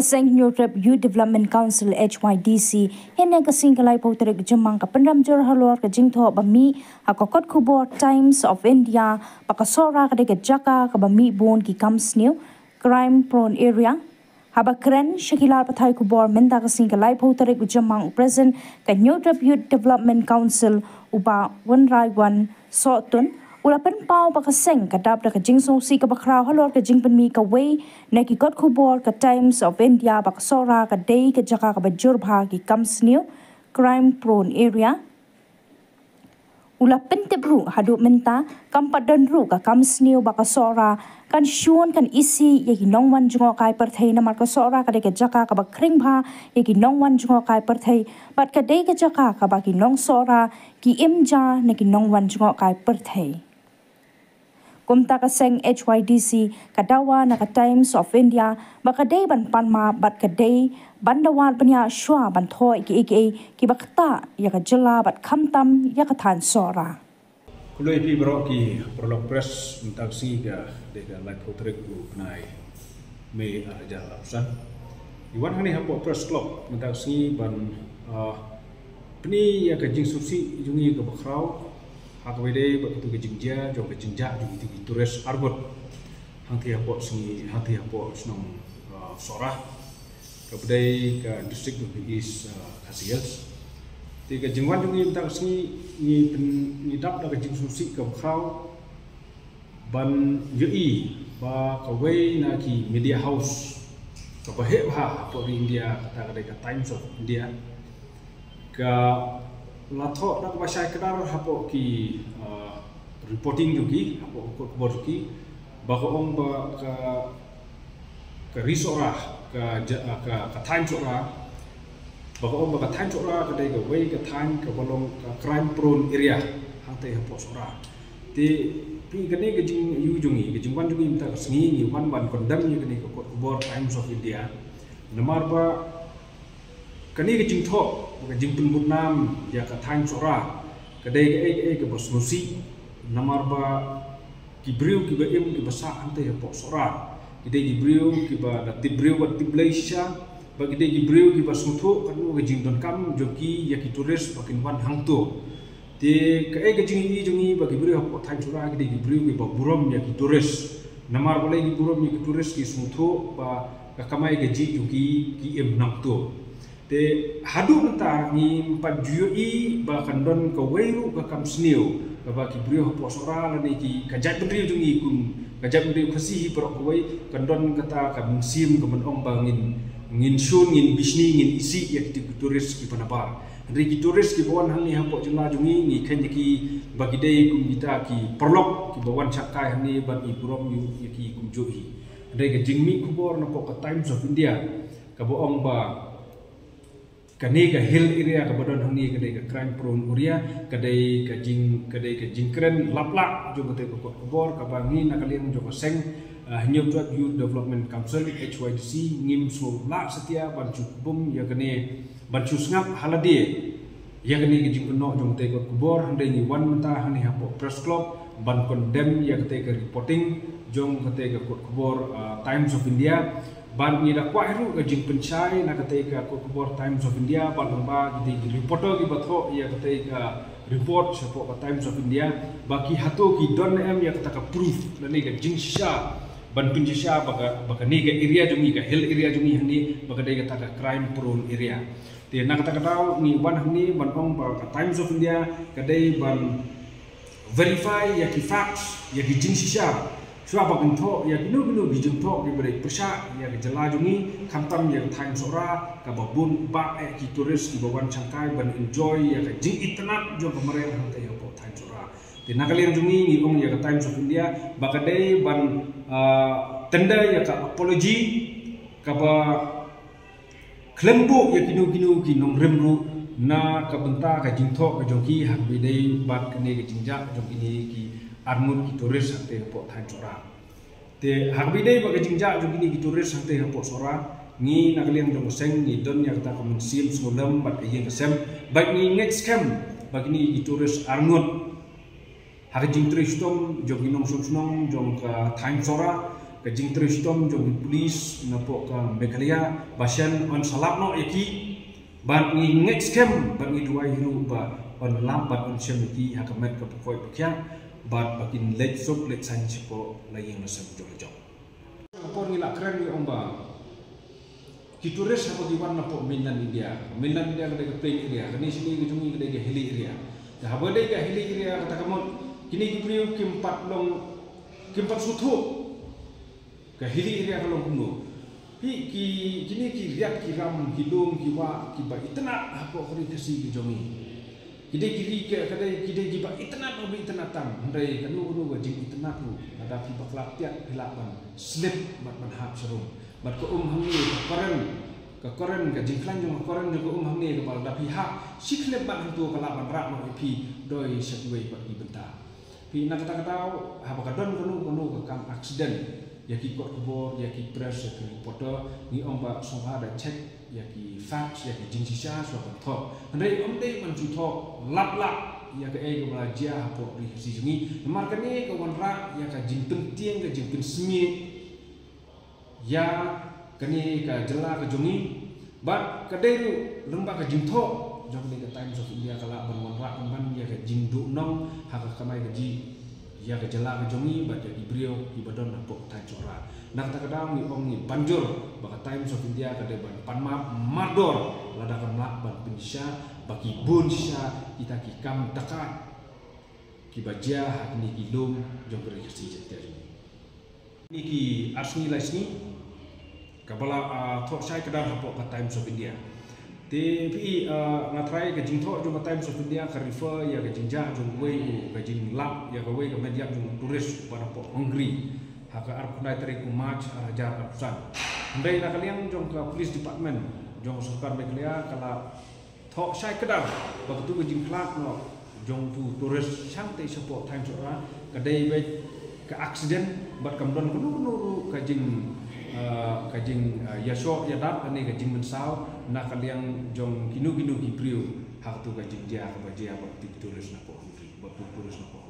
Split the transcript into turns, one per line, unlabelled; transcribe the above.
Kaseng Nyorep Youth Development Council HYDC hene kasing kalai pautere jemang ka pendam jor halor ka jingtho bami hakokot kubor Times of India pakasora ka de jaka ka bami bon ki comes new crime prone area habakren shakilar pathai kubor menda kasing kalai pautere jemang present ka Nyorep Youth Development Council uba one rai one sotun ulapan pau pakaseng kadap da kajing songsi ka bakraw halor ka jing penmi ka way na ki got kubor ka Times of India pakasora ka day ka jaka ka bajur bha ki comes new crime prone area ulapan tebru hadu menta kampat dan ru ka comes new pakasora kan shuon kan isi yaki nongwan jungo kai perthai na marka sora ka de ka jaka ka bakring bha yaki nongwan jungo kai perthai bat ka day ka jaka ka baki nong sora ki imja na ki nongwan jungo kai perthai kumta kaseng HYDC kadawa na ka Times of India bakadai ban panma bat kadai bandawan panya shwa ban thoi ki bakta ya ka jela bat khamtam ya ka than sora
kuloi pi bro ki prolog press mentaksi ga de ga live portrait ku nai me aja lapsan iwan hani hapo press club mentaksi ban pni ya ka jing susi jungi ka bakrau hakawede begitu kejingja jong kejingja jong itu turis arbot hangti hapo singi hangti hapo senong sorah kabdai ka distrik Bugis Khasias tiga jingwan jong ini tak singi ni dap da kejing susi ka khau ban yui ba kawai na ki media house ka bahe ha hapo di India kata ka Times of India ka lato nak bahasa kedar hapo ki reporting juga hapo kubor ki bako ong ba ka risora ka Times ora bako ong ba ka Times ora ka dai ka way ka time ka bolong ka crime prone area hante hapo sora ti pi gane ka jing yu jungi ka jingwan jungi minta ka sengi ni wan kondam ni gane ka kubor Times of India namar ba kani ke jingtho ke jingpun Vietnam ya ka Time sora kadai ke bos musi namar ba kibriu ki ba im ki basa ante po sora kidai kibriu ki ba da tibriu ba tiblaisha ba kidai kibriu ki ba sutho kanu ke jingdon kam joki ya ki turis bakin wan hangto te ke jingi jungi ba kibriu po Time sora kidai kibriu ki ba burom ya ki turis namar ba lagi burom ya ki turis ki sutho ba kakamai ke ji joki ki im nangto te hadu menta ni empat jui ba kandon ka weiru ka kam sneu ka ba ki brio po sora la ni ki kajat brio jungi kun kajat brio khasi pro ko wei kandon kata ka musim ka menong ba ngin shun ngin bisni ngin isi ya ki turis ki panapa ri ki turis ki bon hang ni hapo jula jungi ni khen ki ba ki dei kum kita ki perlok ki bawan chakai hang ni ba ki brom yu ki kum jui ri ka jingmi kubor na po ka Times of India ka boong ba kani ka hill area ka badon hangni kadai ka crime prone area kadai ka jingkren laplak jo kate ko bor ka bangi nakaliem jo ka seng Nyorep Youth Development Council HYDC ngim so la setia bancu bum ya kane bancu ngap halade ya kane ka jingkono jo kate ko bor handai ni wan menta hani hapo press club ban condemn ya kate ka reporting jong kate ka bor Times of India ban ni da kwairu ka jing penchai na kate ka kubor Times of India ban lamba gidi reporter ki batho ya kate ka report sapo ka Times of India baki hato ki don em ya kata ka proof na ni ka jing sha ban pin sha baka ni ka area jungi ka hill area jungi hani baka dai kata ka crime prone area te na kata ka ni ban hani ban ong ka Times of India kadai ban verify ya ki facts ya ki jing sha Shua bagun tho ya ginu bijung tho ki beri persya ya jela jungi khamtam ya Time sora ka babun ba ki turis ki bawan changkai ban enjoy ya ka jing itnat jo kamare hante ya po Time sora te nakalian jungi ni ong ya ka Times of India bakadai ban tenda ya ka apology ka ba klembo ya ginu ki nong remru na ka benta ka jing tho ka joki hak bidai bat kene ka jingja joki ni ki armut ki turis hante po Time sora te hagbidai baga jingja jogi ni ki turis hante po sora ngi nakalian jong seng ni don ya kata komensil smulam bat yeng kesem bag ni next scam bagi ni ki turis armut hak jing turis tom jogi nong sumsnong jong ka Time sora ka jing terus tom jong polis na po ka Meghalaya basyan on salap no yaki ban ngi next scam ban ngi duai hiru ba on lambat on sem ki hakamet ka pokoi pakya bat bakin lek sop lek san po laying na sam jong jong por ngi la kren ngi omba kitures apa di warna po mainland India kada ke plain area kani sini ke jungi kada ke hilly area dah habade ke hilly area kata kamu kini kipriu kimpat long kimpat sutu ke hilly area kalong kuno kini ki riak ki ram ki dom ki wa ki ba itna apa kori kasi ki jongi kide kiri ke kada kide ki ba itna no bi itna tam ndai kanu ru jing itna tu ada fi baklap tiat hilapan slip mat hap serum bat ko hamni ka koren ka jingklan jong koren jo hamni ka bal da pi ha siklep bat hantu kala ban rak no pi doi setway bat ki benta pi na kata ha ba kadon kono ka kam accident ya ki kot kubor ya ki press ya ki poto ni omba songha da check ya ki fax ya ki jingsisa so ban tho ndai man ju tho lap ya ka e ko bala dia po ri si jungi mar ka ni ka wan ra ya ka jingtung tieng ka jingtung smi ya kani ka jela ka jungi bat kaderu lembah ka jingtho jong ni ka time so India kala ban wan man ya ka jingdu nong ha ka kamai ka ji ya ka jela ka jungi bat ya ibrio ibadon na po tai chora nak ta kadang ni om ni banjur ba ka time so India ka de ban panma mador ladakan lak ban pinsha baki bun sha kita ki kam takat ki bajia ha ni ki dom jong ka si jete ni ki asni laisni kabala thok sai kadar hapo ka Times of India te pi ngatrai ka jing thok jong Times of India ka refer ya ka jingja jong wei ka jing lap ya ka wei ka media jong turis pada po Hungary ha ka ar kunai tarik march arajar arsan ndai na kaliang jong ka police department jong sarkar Meghalaya kala thok sai kadar ba tu ka jing klak no jong tu turis santai support Times of India ka dei be ka accident bat kamdon kunu ka jing yasho yadat ane ka jing mensau na kaliang jong kinu ki priu hak tu ka jing dia ka bajia ba turis na po Hungary ba turis na po